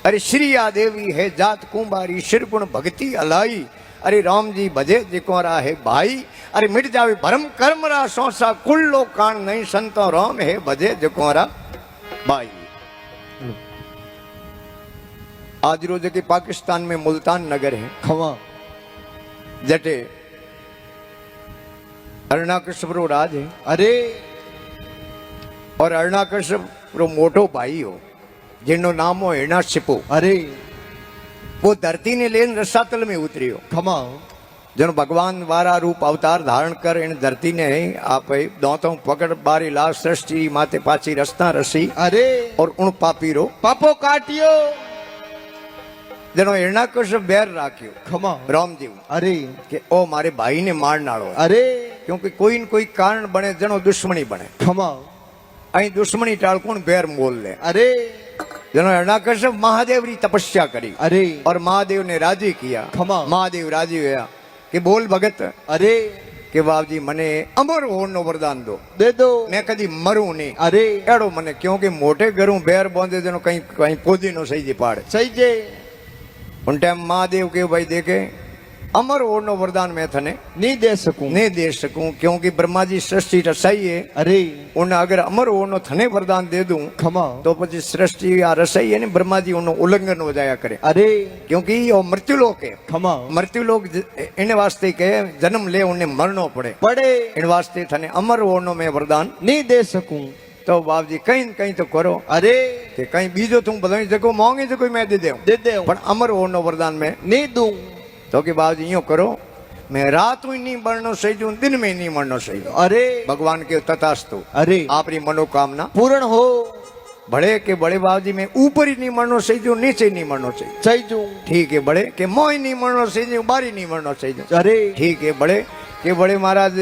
अरे श्रिया देवी है जात कुंभारी शिरगुण भक्ति अलाई। अरे राम जी भजे जिकोरा है भाई। अरे मिट जावे भरम कर्म रा सौसा कुल लोग कान नहीं संतो राम है भजे जिकोरा भाई। आज रोज के पाकिस्तान में मुल्तान नगर है खवा जटे अरुणाकश्यप रो राज है। अरे और अरुणाकश्यप रो मोटो भाई हो जिनो नाम हो हिरण्याकशिपु। अरे वो धरती ने लेन रसातल में उतरियो खमा जनो भगवान वारा रूप अवतार धारण कर इन धरती ने आप दोतों पकड़ बारी लाल सृष्टि माते पाची रस्ता रसी। अरे और उन पापी रो पापो काटियो जनो हिरण्याकश्यप बैर राख्यो खमा राम जी अरे के ओ मारे भाई ने मारनाड़ो है। अरे क्योंकि कोई न कोई कारण बने जनो दुश्मनी बने खमा अही दुश्मनी टाल कौन बैर मोल ले। अरे जनो हिरण्याकश्यप महादेव री तपस्या करी अरे और महादेव ने राजी किया। खमा महादेव राजी हुआ कि बोल भगत अरे के बाप जी मने अमर होने वरदान दो दे दो मैं कदी मरू नहीं। अरे एड़ो मने क्योंकि मोटे घरों बैर बांधे जनो कहीं कहीं पोदी नो सही जी पाड़े। सही जे उन टाइम महादेव के भाई देखे अमर होने वरदान मैं थने नहीं दे सकूं नहीं दे सकूं क्योंकि ब्रह्मा जी सृष्टि रसाई है। अरे उन्हें अगर अमर होनो थने वरदान दे दूं खमा तो પછી सृष्टि या रसाई है ब्रह्मा जी उन्हें उल्लंघन हो जाया करे। अरे क्योंकि ये मृत्युलोक है। खमा मृत्युलोक इन वास्ते के जन्म ले उन्हें मरनो पड़े पड़े इन वास्ते थने अमर होनो में वरदान नहीं दे सकूं तो बाप जी कहीं न कहीं तो करो। अरे कि कहीं बीजो तुम बधाई जको मांगे तो कोई मैं दे दूं दे दे पर अमर होनो वरदान में नहीं दूं तो कि बाप जी यूं करो मैं रात में नहीं मरनो सही दूं दिन में नहीं मरनो सही दूं। अरे भगवान के तथास्तु अरे आपकी मनोकामना पूर्ण हो बड़े के बड़े बाप जी मैं ऊपर ही नहीं मरनो सही दूं नीचे नहीं मरनो सही। सही जू ठीक है बड़े के मोई नहीं मरनो सही दूं बारी नहीं मरनो सही दूं। अरे ठीक है बड़े के बड़े महाराज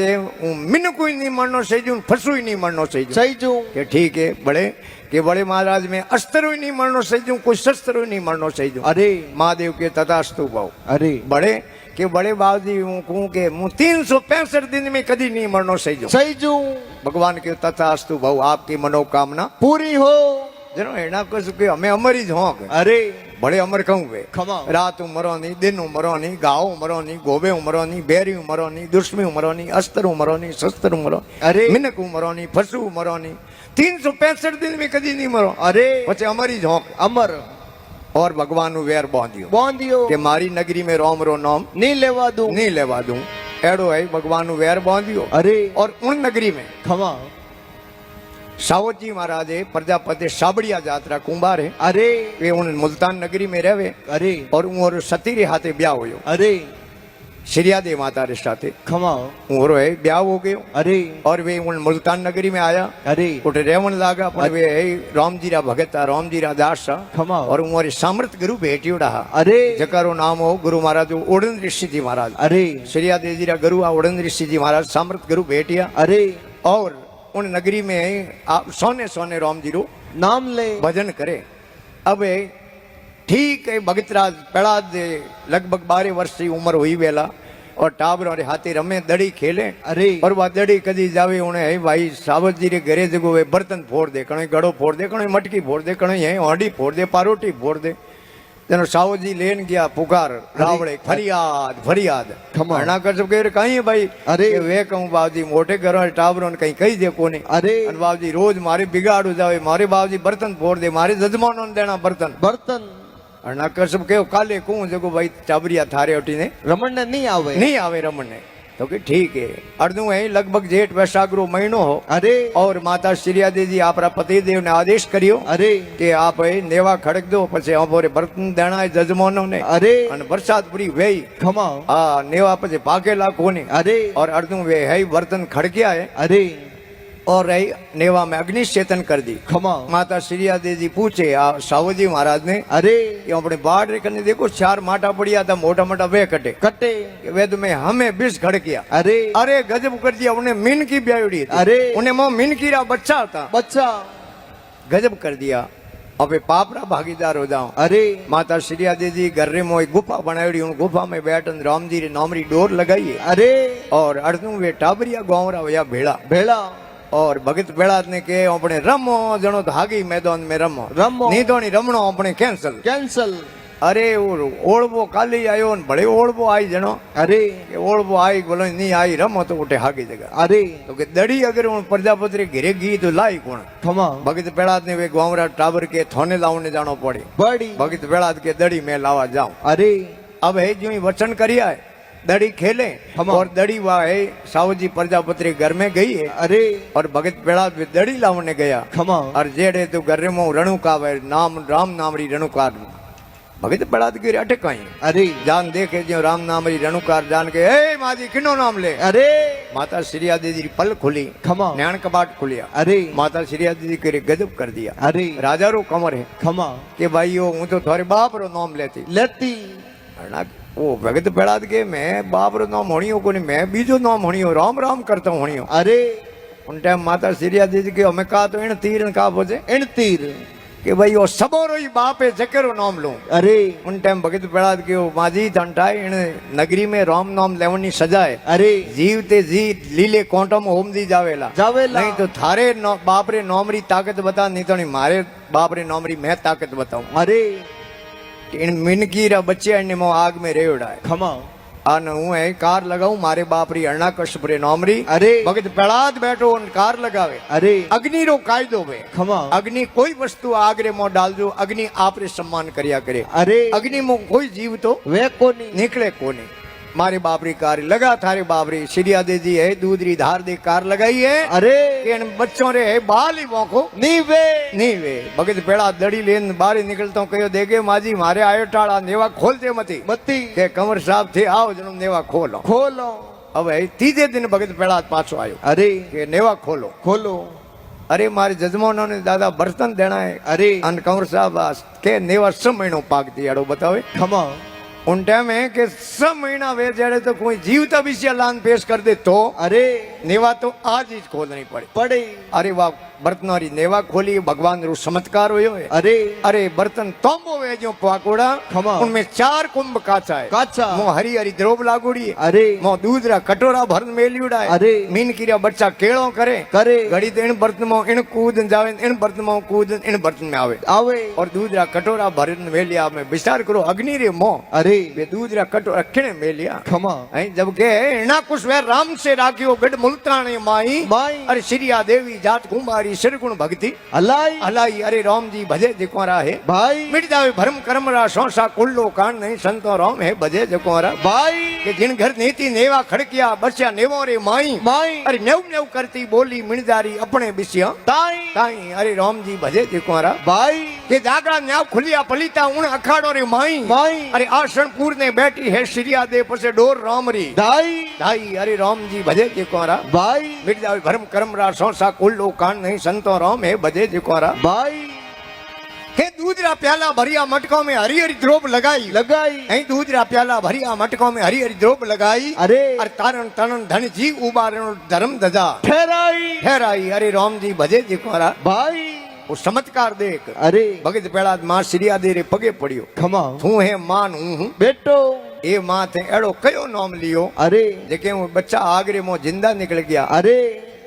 मिन कोई नहीं मरनो सही दूं फसू ही नहीं मरनो सही दूं। सही जू के ठीक है बड़े के बड़े महाराज में अस्त्र ही नहीं मरनो सही दूं कोई शस्त्र ही नहीं मरनो सही दूं। अरे महादेव के तथास्तु भाव अरे बड़े के बड़े बाबूजी हूँ कहूँ के मुँह 365 दिन में कभी नहीं मरनो सही जो सही जू भगवान के तथास्तु भाव आपकी मनोकामना पूरी हो जनो हिरण्याकश्यप के हमें अमर ही हों अरे बड़े अमर कहूँ वे खमा रात मरो नहीं दिन मरो नहीं गाँव मरो नहीं गोबे मरो नहीं बेरी मरो नहीं दुश्मी मरो नहीं अस्त्र मरो नहीं शस्त्र मरो अरे मिनक मरो नहीं फसू मरो नहीं 365 दिन में कभी नहीं मरो। अरे पचे अमर ही झोंक अमर और भगवान नु वेर बांधियो बांधियो के मारी नगरी में रोम रो नाम नहीं लेवा दूं नहीं लेवा दूं एड़ो है भगवान नु वेर बांधियो। अरे और उन नगरी में खमा सावत जी महाराज है प्रजापति साबड़िया जात्रा कुंभार है। अरे वे उन मुल्तान नगरी में रहवे अरे और उन सती रे हाथे ब्याह होयो अरे श्रिया देव माता रे साथे खमा उरो है ब्याह हो गयो। अरे और वे उन मुल्तान नगरी में आया अरे उठे रेवन लागा पर वे है राम जी रा भगत राम जी रा दास खमा और उमरे सामर्थ गुरु भेटियोड़ा अरे जकारो नाम हो गुरु महाराज ओडन ऋषि जी महाराज। अरे श्रिया देव जी रा गुरु ओडन ऋषि जी महाराज सामर्थ गुरु भेटिया अरे और उन नगरी में आप सोने सोने राम जी रो नाम ले भजन करे। अब ठीक है भगतराज प्रहलाद लगभग 12 वर्ष की उम्र हुई वेला और टाबर और हाथी रमे दड़ी खेले। अरे और वह दड़ी कदी जावे उन्हें है भाई सावत जी रे घरे जगो वे बर्तन फोड़ दे कणो गड़ो फोड़ दे कणो मटकी फोड़ दे कणो ये हांडी फोड़ दे पारोटी फोड़ दे जनो सावत जी लेन गया पुकार रावड़े फरियाद फरियाद हिरण्याकश्यप कहे कहीं है भाई। अरे वे कहूँ बाबूजी मोटे घरों टाबरों ने कहीं कही दे कोने। अरे बाबूजी रोज मारे बिगाड़ हो जावे मारे बाबूजी बर्तन फोड़ दे मारे जजमानों ने देना बर्तन बर्तन हिरण्याकश्यप कहो काले कहूँ जो भाई टाबरिया थारे उठी ने रमन ने नहीं आवे नहीं आवे रमन ने तो कि ठीक है अर्धू है लगभग जेठ वैशाख रो महीनो हो। अरे और माता श्रिया देवी जी आपरा पति देव ने आदेश करियो अरे कि आप नेवा खड़क दो पछे अमोरे बर्तन देना है जजमानों ने। अरे अन बरसात पूरी वेई खमा हाँ नेवा पछे पाकेला कोने। अरे और अर्धू वे है बर्तन खड़किया है अरे और रही नेवा में अग्नि चेतन कर दी। खमा माता श्रिया देवी जी पूछे सावत जी महाराज ने अरे कि अपने बाढ़ रे कने देखो 4 माटा पड़िया था मोटा मोटा वे कटे कटे वे तुम्हें हमें बीस खड़ किया। अरे अरे गजब कर दिया उन्हें मीन की ब्याउड़ी थी। अरे उन्हें मोह मीन की रा बच्चा था बच्चा गजब कर दिया। अबे पापरा भागीदार हो जाओ। अरे माता श्रिया देवी जी घर रे मोई गुफा बनाई उन गुफा में बैठन राम जी रे नामरी डोर लगाई। अरे और अर्धू वे टाबरिया गाँव रा भैया भेड़ा भेड़ा और भगत प्रहलाद ने के अपने रमो जनो धागी मैदान में रमो रमो। नीदोनी रमणो अपने कैंसल कैंसल। अरे वो ओळबो काली आयो ने बड़े ओळबो आई जनो अरे के ओळबो आई बोलो नहीं आई रमो तो उठे हागी जगह अरे तो के दड़ी अगर उन प्रजापति घिरे गी तो लाई कोण खमा भगत प्रहलाद ने वे गांवरा टाबर के थोने लावने जानो पड़े बड़ी भगत प्रहलाद के दड़ी में लावा जाऊं अरे अब है जो ही वचन करिया है दड़ी खेले हम। और दड़ी वह है सावजी प्रजापति घर में गई है अरे और भगत प्रहलाद भी दड़ी लावने गया खमा और जेड़े तो घर में रणुका वे नाम राम नामरी रणुकार भगत प्रहलाद की अटकाई अरे जान देखे जो राम नामरी रणुकार जान के ए माजी किनो नाम ले अरे माता श्रीया दीदी की पल खुली खमा न्याण कबाट खुलिया अरे माता श्रीया दीदी के गजब कर दिया अरे राजा रो कमर है खमा कि भाई हूँ तो थारे बाप रो नाम लेती लेती वो भगत प्रहलाद के मैं बाप रो नाम होणियो को नहीं मैं बीजो नाम होणियो राम राम करता हूँ होणियो अरे उन टाइम माता श्रीया दीदी के हमें कहा तो इन तीर कहा बोझे इन तीर कि भाई वो सबोरो ही बाप है जकेरो नाम लूं अरे उन टाइम भगत प्रहलाद के वो माजी तंटाए इन नगरी में राम नाम लेवनी सजाए अरे जीवते जी लीले कोंटम होम दी जावेला जावेला। नहीं तो थारे बाप रे नोमरी ताकत बता नहीं तो नहीं मारे बाप रे नोमरी मैं ताकत बताऊं अरे इन मिनकी रा बच्चे ने मो आग में रेवड़ा है खमा अन हूँ है कार लगाऊं मारे बाप री अरणा कश्यप रे नोमरी अरे भगत प्रहलाद बैठो उन कार लगावे अरे अग्नि रो कायदो वे खमा अग्नि कोई वस्तु आगरे मो डाल दो अग्नि आप रे सम्मान करिया करे अरे अग्नि मो कोई जीव तो वे कोनी निकले कोने मारे बापरी कार लगा थारे बापरी श्रीया देजी है दूधरी धार दे कार लगाई है अरे कि इन बच्चों रे है बाल ही मोको नी वे नहीं वे भगत पेड़ा दड़ी लेन बाहर निकलता हूँ कहो देखे माजी मारे आयो टाड़ा नेवा खोलते मती मती के कंवर साहब थे आओ जन्म नेवा खोलो खोलो अब है तीजे दिन भगत पेड़ा पाछो आयो अरे के नेवा खोलो खोलो अरे मारे जजमानों ने दादा बर्तन देना है अरे अन कंवर साहब के नेवा सब महीनों पाकती अड़ो बतावे खमा उन टाइम है कि सब महीना वे जड़े तो कोई जीवता भी लान पेश कर दे तो अरे नेवा तो आज ही खोलनी पड़े पड़े अरे वाह बर्तनारी नेवा खोली भगवान रू चमत्कार हुयो है अरे अरे बर्तन तोंबो वे जो पाकोड़ा खमा। उनमें 4 कुंभ काचा है काचा। मो हरी हरी द्रोब लागुड़ी है अरे मो दूध रा कटोरा भरन मेलियोड़ा है अरे मीन कीरा बच्चा केळो करे करे घड़ी तो इन बर्तन में इन कूद जावे इन बर्तन में कूद इन बर्तन में आवे आवे और दूध रा कटोरा भरन मेलिया में विचार करो अग्नि रे मो अरे वे दूध रा कटोरा किने मेलिया खमा जब के इना कुछ वे राम से राखियो गढ़ मुल्ताने माई माई अरे श्रीया देवी जात कुमारी सिरगुण भक्ति अलाई अलाई अरे राम जी भजे जिकोरा है भाई मिट जावे भरम कर्म रा सोसा कुल्लो कान नहीं संतो राम है भजे जिकोरा भाई के जिन घर नीति नेवा खड़किया बच्चा नेवो रे माई माई अरे नेव नेव करती बोली मिणजारी अपने बिसिया ताई ताई अरे राम जी भजे जिकोरा भाई के जागरा न्याव खुलिया पलीता उन अखाड़ो रे माई माई अरे आसनपुर ने बैठी है श्रीया दे पसे डोर राम री दाई दाई अरे राम जी भजे जिकोरा भाई मिट जावे भरम कर्म रा सोसा कुल्लो कान नहीं संतो राम है भजे जिकोरा भाई के दूधरा प्याला भरिया मटकों में हरी हरी द्रोब लगाई लगाई ऐं दूधरा प्याला भरिया मटकों में हरी हरी द्रोब लगाई अरे और तारण तरण धन जी उबारण धर्म दजा ठहराई ठहराई अरे राम जी भजे जिकोरा भाई वो चमत्कार देख अरे भगत पेड़ा मां श्रीया दे रे पगे पड़ियो खमा तू है मान हूं बेटो ए मां थे एड़ो कयो नाम लियो अरे जेके वो बच्चा आगरे मो जिंदा निकल गया अरे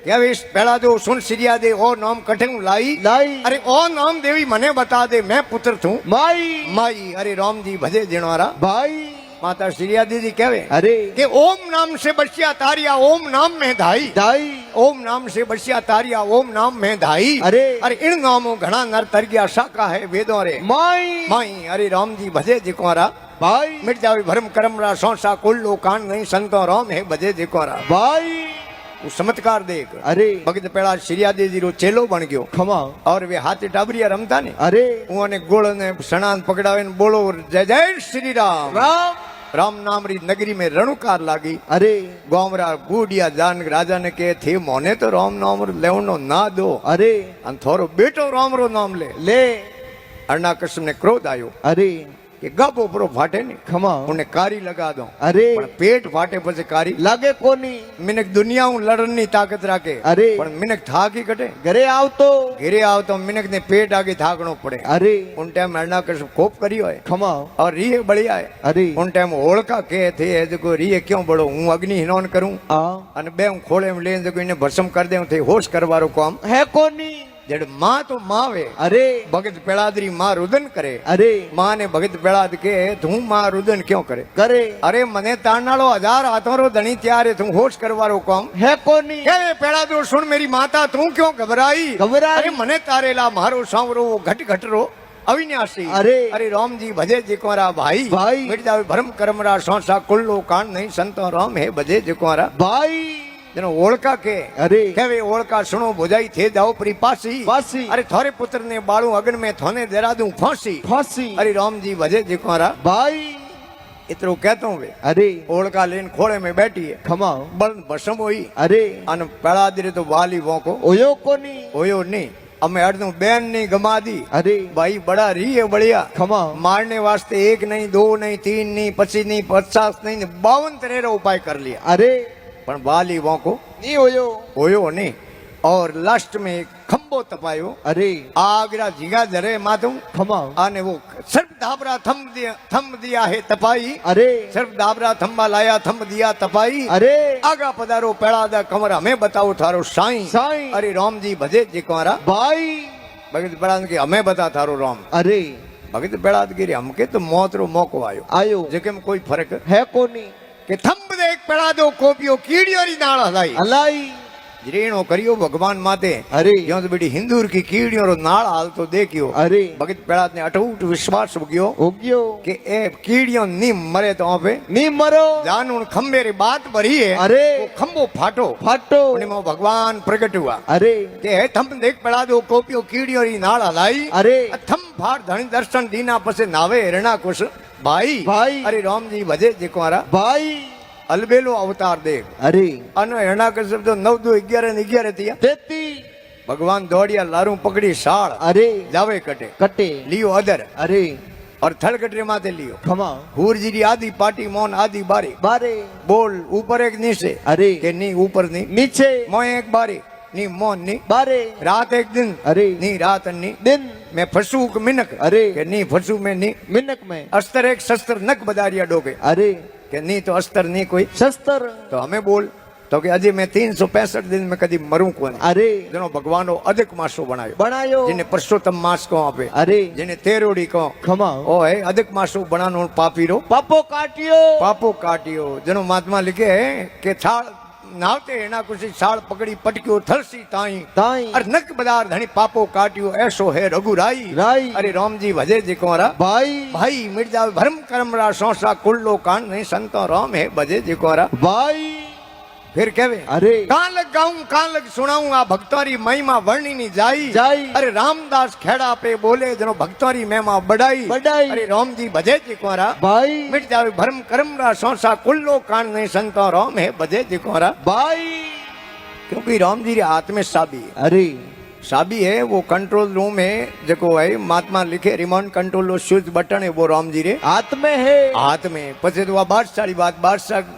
क्या वे पहला जो सुन श्रीया दे ओ नाम कठंग लाई लाई अरे ओ नाम देवी मने बता दे मैं पुत्र थू माई माई अरे राम जी भजे जिणवारा भाई माता श्रीया दीदी कहवे अरे कि ओम नाम से बसिया तारिया ओम नाम में धाई दाई ओम नाम से बसिया तारिया ओम नाम में धाई अरे अरे इन नामों घना नर तर गया शाखा है वेदों रे माई माई अरे राम जी भजे जिकोरा भाई मिट जावे भरम करम रा सोसा कुल्लो कान नहीं संतो राम है भजे जिकोरा भाई वो चमत्कार देख अरे भगत पेड़ा श्रीया देजी रो चेलो बन गयो खमा और वे हाथे टाबरिया रमता ने अरे उन्होंने गोल ने सणान पकड़ावे ने बोलो जय जय श्री राम राम राम नाम री नगरी में रणुकार लागी अरे गोमरा गुडिया जान राजा ने कहे थे मोने तो राम नाम लेवनो ना दो अरे अन थोरो बेटो राम रो नाम ले ले अरणाकश्यप ने क्रोध आयो अरे કે ગપ ઉપરો ફાટે ને ખમા ઉને કારી લગા દો અરે પણ પેટ ફાટે પછી કારી લાગે કોની મિનક દુનિયા હું લડનની તાકાત રાખે અરે પણ મિનક થાકી કટે ઘરે આવતો ઘેરે આવતો મિનક ને પેટ આગે થાકણો પડે અરે उन टाइम अरना कर कोप करी है खमा और रिये बढ़िया है अरे उन टाइम होड़का के थे जो रिये क्यों बड़ो हूँ अग्नि हिनोन करूं आ अन बे हूँ खोले में लेन जो इन्हें भस्म कर दे थे होश करवारो काम है कोनी जड़ माँ तो माँ वे अरे भगत पेड़ादरी माँ रुदन करे अरे माँ ने भगत पेड़ाद के तू माँ रुदन क्यों करे करे अरे मने तारनालो 1000 हाथों धनी त्यारे तू होश करवारो काम है कोनी के पेड़ादो सुन मेरी माता तू क्यों घबराई घबराई? अरे मने तारेला मारो सांवरो घट घटरो अविनाशी अरे अरे राम जी भजे जिकोरा भाई भाई। मिट जावे भरम करमरा सोसा कुल्लो कान नहीं संतो राम है भजे जिकोरा भाई जनो ओळका के अरे केवे ओळका सुनो बुझाई थे जाओ परी पासी पासी। अरे थारे पुत्र ने बाळू अगन में थोने देरा दूं फांसी फांसी अरे राम जी भजे जिकोरा भाई इतरो कहतो वे अरे ओळका लेन खोड़े में बैठी है खमा बल भसम होई अरे अन पेड़ा दिरे तो वाली वोको ओयो कोनी होयो नहीं અમે અડધું બેન ની ગમા દી अरे ભાઈ બડા રીએ બળિયા खमा मारने वास्ते 1 नहीं 2 नहीं 3 नहीं 25 नहीं 50 नहीं 52 तरह रा उपाय कर लिया अरे पण बाली वोको नी ओयो होयो नहीं और लास्ट में एक खंबो तपायो अरे आगरा झींगा जरे माथू खमा आने वो सर्प दाबरा थम दिया है तपाई अरे सर्प दाबरा थम्बा लाया थम दिया तपाई अरे आगा पधारो पेड़ादा कमर हमें बताओ थारो साईं साईं। अरे राम जी भजे जिकवारा भाई भगत पेड़ाद के हमें बता थारो राम अरे भगत पेड़ाद गिरी हमके तो मौत रो मौको आयो आयो जेके में कोई फर्क है कोनी के थंब दे एक पेड़ादो कोपियो कीड़ियोरी नाल हलाई अलाई जीणो करियो भगवान माते अरे यो तो बेटी हिंदूर की कीड़ियों रो नाल हाल तो देखियो अरे भगत पेड़ाद ने अटूट विश्वास उग्यो उग्यो कि ए कीड़ियों नी मरे तो पे नी मरो जान उन खंबे री बात भरी है अरे वो खंबो फाटो फाटो उनमें वो भगवान प्रकट हुआ अरे के थम देख पड़ा दो कोपियो कीड़ियों री नाल हलाई अरे थम फाड़ धनी दर्शन दीना पसे नावे हिरणा कुश भाई भाई। अरे राम जी भजे जिकवारा भाई अलबेलो अवतार देख अरे अनो हिरणा कुश तो 9 2 11 ने 11 थिया तेती भगवान दौड़िया लारू पकड़ी साड़ अरे जावे कटे कटे लियो अदर अरे और थड़कटरे माथे लियो खमा हूर जी री आदि पाटी मोन आदि बारी बारे बोल ऊपर एक नीचे अरे के नी ऊपर नी नीचे मोय एक बारी नी मोन नी बारे रात एक दिन अरे नी रात नी दिन मैं फसू के मिनक अरे के नी फसू में नी मिनक में अस्तर एक शस्त्र नक बदारिया डोके अरे के नी तो अस्तर नी कोई शस्त्र तो हमें बोल तो कि अजी मैं 365 दिन में कदी मरूं कोनी अरे जनो भगवानो अधिक मासो बनायो बनायो जिने पुरुषोत्तम मास को आपे अरे जिने तेरोड़ी को खमा ओ है अधिक मासो बनानो पापी रो पापो काटियो पापो काटियो जनो महात्मा लिखे है कि छाड़ नावते एना कुछ छाड़ पकड़ी पटकियो थलसी ताई ताई अर नक बदार धनी पापो काटियो ऐसो है रघुराई राई अरे राम जी भजे जिकोरा भाई भाई मिर्जा भरम करमरा सोसा कुल्लो कान नहीं संतो राम है भजे जिकोरा भाई फिर कहवे अरे कान लग गाऊं कान लग सुनाऊं आ भक्तोरी महिमा वर्णी नी जाई जाई। अरे रामदास खेड़ा पे बोले जनो भक्तोरी महिमा बढ़ाई बढ़ाई। अरे राम जी भजे जिकोरा भाई मिट जावे भरम करमरा सोसा कुल्लो कान नहीं संतो राम है भजे जिकोरा भाई क्योंकि राम जी रे हाथ में साबी है अरे साबी है वो कंट्रोल रूम है जो है महात्मा लिखे रिमोट कंट्रोल लो स्विच बटन है वो राम जी रे हाथ में है हाथ में पछे तो बादशाह बात बादशाह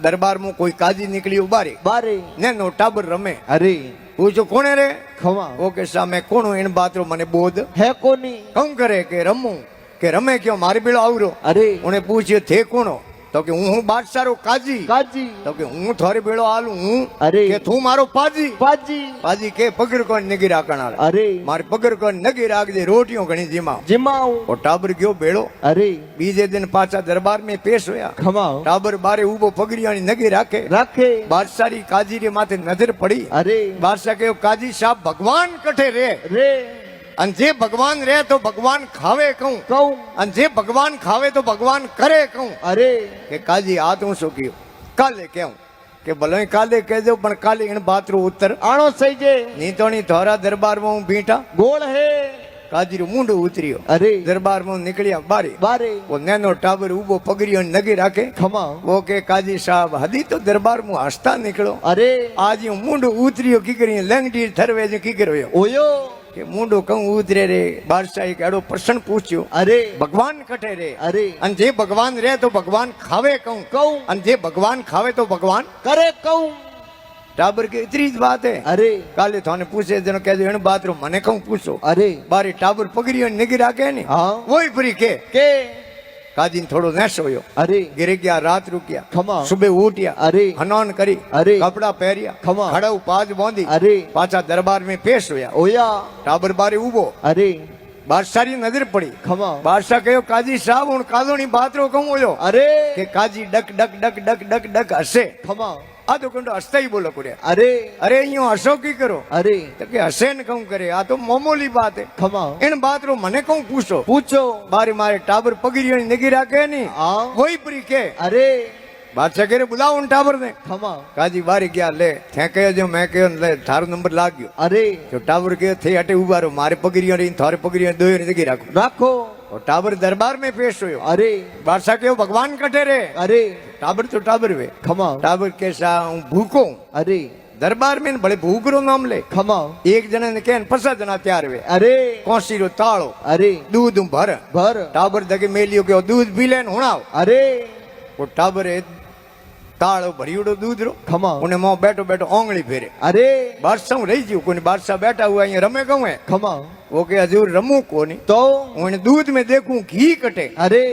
दरबार में कोई काजी निकली उबारे बारे ने नो टाबर रमे अरे पूछो कोने रे खमा वो के सामे कोण इन बात रो मने बोध है कोनी कौन करे के रमू के रमे क्यों मारे बेड़ो आवरो अरे उन्हें पूछियो थे कोणो तो के हूँ बादशाह रो काजी काजी तो के हूँ थारे बेड़ो आलू हूँ अरे के तू मारो पाजी पाजी पाजी के पकड़ को नगी राखण आले अरे मारे पकड़ को नगी राख दे रोटियों घणी जिमा जिमाऊ और टाबर गयो बेड़ो अरे बीजे दिन पाछा दरबार में पेश होया खमाओ टाबर बारे उबो पगड़ियानी नगी राखे राखे बादशाह री काजी रे माथे नजर पड़ी अरे बादशाह के काजी साहब भगवान कठे रे रे अन जे भगवान रे तो भगवान खावे कहूं कहूं अन जे भगवान खावे तो भगवान करे कहूं अरे के काजी आ तू शू कियो काले कहूं के भले काले कह दो पण काले इन बात रो उत्तर आणो सही जे नी तो नी थोड़ा दरबार में हूं बीठा गोल है काजी रो मुंडो उतरियो अरे दरबार में निकलिया बारे बारे वो नैनो टाबर उबो पगड़ियो नगी राखे खमाओ वो के काजी साहब हदी तो दरबार में हंसता निकलो अरे आज यूं मुंडो उतरियो की करी लंगडी थरवे जो की करो ओयो કે મુંડો કહું ઉતરે રે બાદશાહ એક એડો પ્રશ્ન પૂછ્યો અરે ભગવાન કટે રે અરે અને જે ભગવાન રે તો ભગવાન ખાવે કહું કહું અને જે ભગવાન ખાવે તો ભગવાન કરે કહું टाबर के इतनी જ बात है અરે काले थाने पूछे जनो कह दो बात रो मने कहूं पूछो અરે बारी टाबर पगड़ी और निगी राखे ने हाँ वही परी के કે काजी ने थोड़ो नैस होयो અરે गिरे गया रात रुकिया खमा सुबह उठिया अरे हनन करी अरे कपड़ा पहरिया खमा खड़ा पाज बांधी अरे पाछा दरबार में पेश होया ઓયા टाबर बारे उबो અરે बादशाह री नजर पड़ी ખમા बादशाह कहो काजी साहब हूं कादो नी बात रो कहूं होयो અરે के काजी डक डक डक डक डक डक हसे ખમા आ तो कंडो हसता ही बोलो पड़े અરે अरे यूं हसो की करो અરે तो કે હસે ને કહું કરે આ તો મામૂલી વાત હે ખમા એને બાત રો મને કહું પૂછો પૂછો બારે મારે ટાબર પગડીઓ નગી રાખે ની હા વહી પરી કે અરે બાદશાહ કરે બોલાવો ને ટાબર ને ખમા કાજી બારી ગયા લે થે કયો જો મેં કયો લે થારો નંબર લાગ્યો અરે તો ટાબર કે થઈ હટે ઉભા રહો મારે પગડીઓ રહી થારે પગડીઓ દોયો નગી રાખો રાખો और टाबर दरबार में पेश हुयो અરે बादशाह कहो भगवान कटे रे અરે टाबर तो टाबर वे ખમા टाबर के सा हूं भूखो हूं। અરે दरबार में बड़े भूख रो नाम ले ખમા एक जने ने कहन 50 जना तैयार वे અરે कोसी रो ताळो અરે दूध भर ભર टाबर दगे मेलियो के दूध पी लेन हुणाव અરે वो टाबर ताळो भरियोड़ो दूध रो ખમા उन्हें मों बैठो बैठो ओंगली फेरे અરે बादशाह रही जी कोई बादशाह बैठा हुआ है रमे कहूं है ખમા वो के हजूर रमू कोनी તો उन्हें दूध में देखूं घी कटे અરે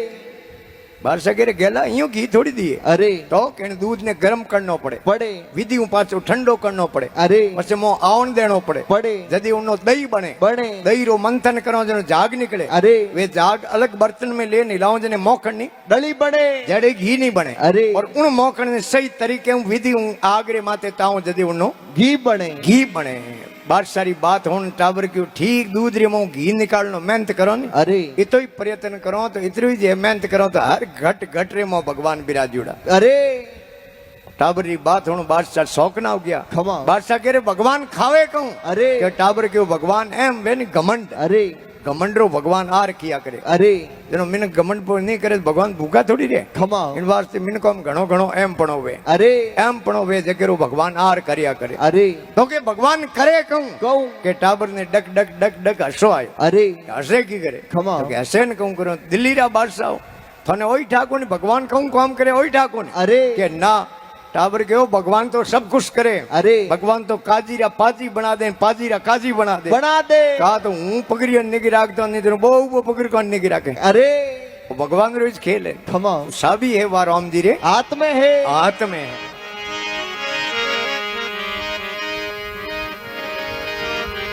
बादशाह कह गेला यूं घी थोड़ी दिए અરે तो के दूध ने गर्म करनो पड़े પડે विधि पाछो ठंडो करनो पड़े અરે पछे मों आवण देनो पड़े પડે जदी उनो दही बने બને दही रो मंथन करो जनो जाग निकले અરે वे जाग अलग बर्तन में ले हिलाओ जने मोखन नहीं ડળી બને जड़े घी नहीं बने अरे और उन मोखन ने सही तरीके हूं विधि हूं आगरे माते ताऊ जदी उनो ઘી બને घी बने बादशाह री बात होन टाबर क्यों ठीक दूध रे मुंह घी निकालनो मेहनत करो नी અરે इतो ही प्रयत्न करो तो इतनी ही जे मेहनत करो तो हर घट घट रे मुंह भगवान बिराजूड़ा અરે टाबर री बात होन बादशाह शौक ना हो गया ખમા बादशाह कह रहे भगवान खावे कहूं અરે के टाबर क्यों भगवान एम वे नी घमंड અરે घमंड रो भगवान आर किया करे અરે जनो मिन घमंड पर नहीं करे तो भगवान भूखा थोड़ी रे ખમા इन वास्ते मिन को हम घणो घणो एम पणो वे અરે एम पणो वे जकेरो भगवान आर करया करे અરે तो के भगवान करे कहूं કહું के टाबर ने डक डक डक डक हसो आयो અરે हसे की करे ખમા तो के हसे न कहूं करो दिल्ली रा बादशाह थाने ओई ठाकुर ने भगवान कहूं काम करे ओई ठाकुर ने અરે के ना टाबर के हो भगवान तो सब कुछ करे અરે भगवान तो काजी रा पाजी बना दे पाजी रा काजी बना दे બના દે कहा तो हूं पगड़ी निगी राखता नहीं तो बहु पकड़ को निगी राखे અરે वो भगवान रोज खेल है ખમા साबी है वार राम जी रे હાથ में है हाथ में है